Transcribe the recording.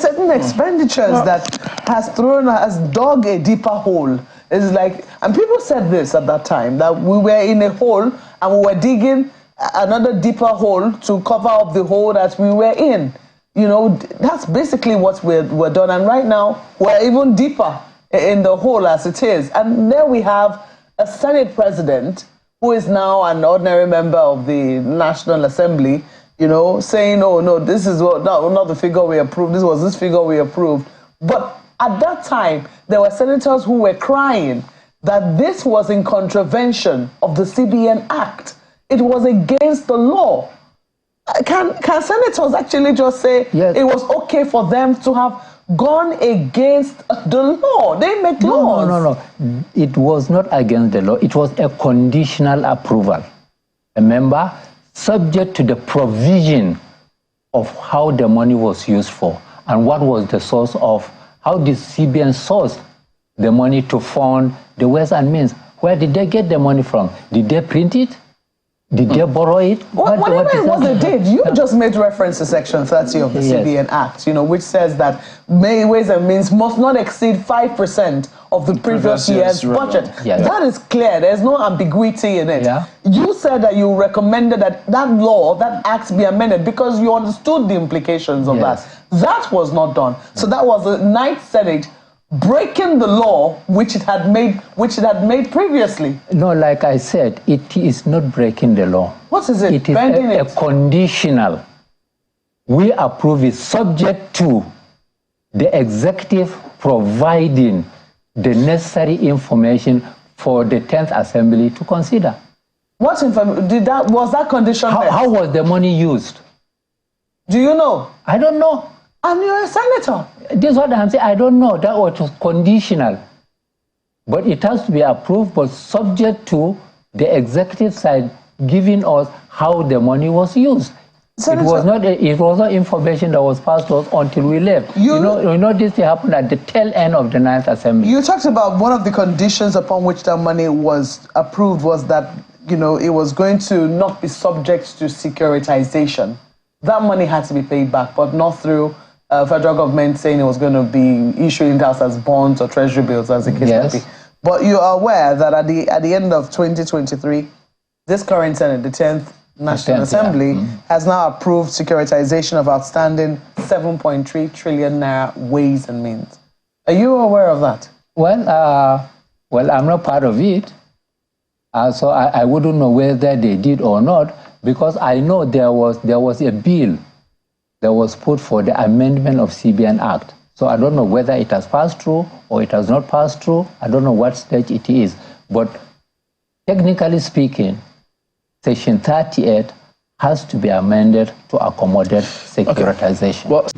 certain expenditures that has dug a deeper hole. It's like, and people said this at that time, that we were in a hole and we were digging another deeper hole to cover up the hole that we were in. You know, that's basically what we're done. And right now, we're even deeper in the hole as it is. And there we have a Senate president who is now an ordinary member of the National Assembly, you know, saying, oh, no, this is not the figure we approved. This was this figure we approved. But at that time, there were senators who were crying that this was in contravention of the CBN Act. It was against the law. Can senators actually just say it was okay for them to have gone against the law? They make laws. No. It was not against the law. It was a conditional approval. Remember, subject to the provision of how the money was used for and what was the source of, how the CBN sourced the money to fund the ways and means. Where did they get the money from? Did they print it? Did they borrow it? Whatever it was they did, you just made reference to Section 30 of the CBN Act, you know, which says that ways and means must not exceed 5% of the previous year's budget. That is clear. There's no ambiguity in it. You said that you recommended that law, that act be amended because you understood the implications of that. That was not done. So that was the Ninth Senate breaking the law which it had made previously. No, like I said, it is not breaking the law. What is it? It is a conditional. We approve it subject to the executive providing the necessary information for the 10th Assembly to consider. What information was that condition? How was the money used? Do you know? I don't know. And you're a senator. This is what I'm saying. I don't know. That was conditional. But it has to be approved, but subject to the executive side giving us how the money was used. Senator, it was not information that was passed to us until we left. You know this happened at the tail end of the 9th Assembly. You talked about one of the conditions upon which that money was approved was that, you know, it was going to not be subject to securitization. That money had to be paid back, but not through federal government saying it was going to be issuing it as bonds or treasury bills, as the case might be. But you are aware that at the end of 2023, this current Senate, the 10th National Assembly, has now approved securitization of outstanding 7.3 trillion naira ways and means. Are you aware of that? Well, I'm not part of it, so I wouldn't know whether they did or not, because I know there was a bill that was put for the amendment of CBN Act. So I don't know whether it has passed through or it has not passed through. I don't know what stage it is. But technically speaking, Section 38 has to be amended to accommodate securitization. Okay. Well,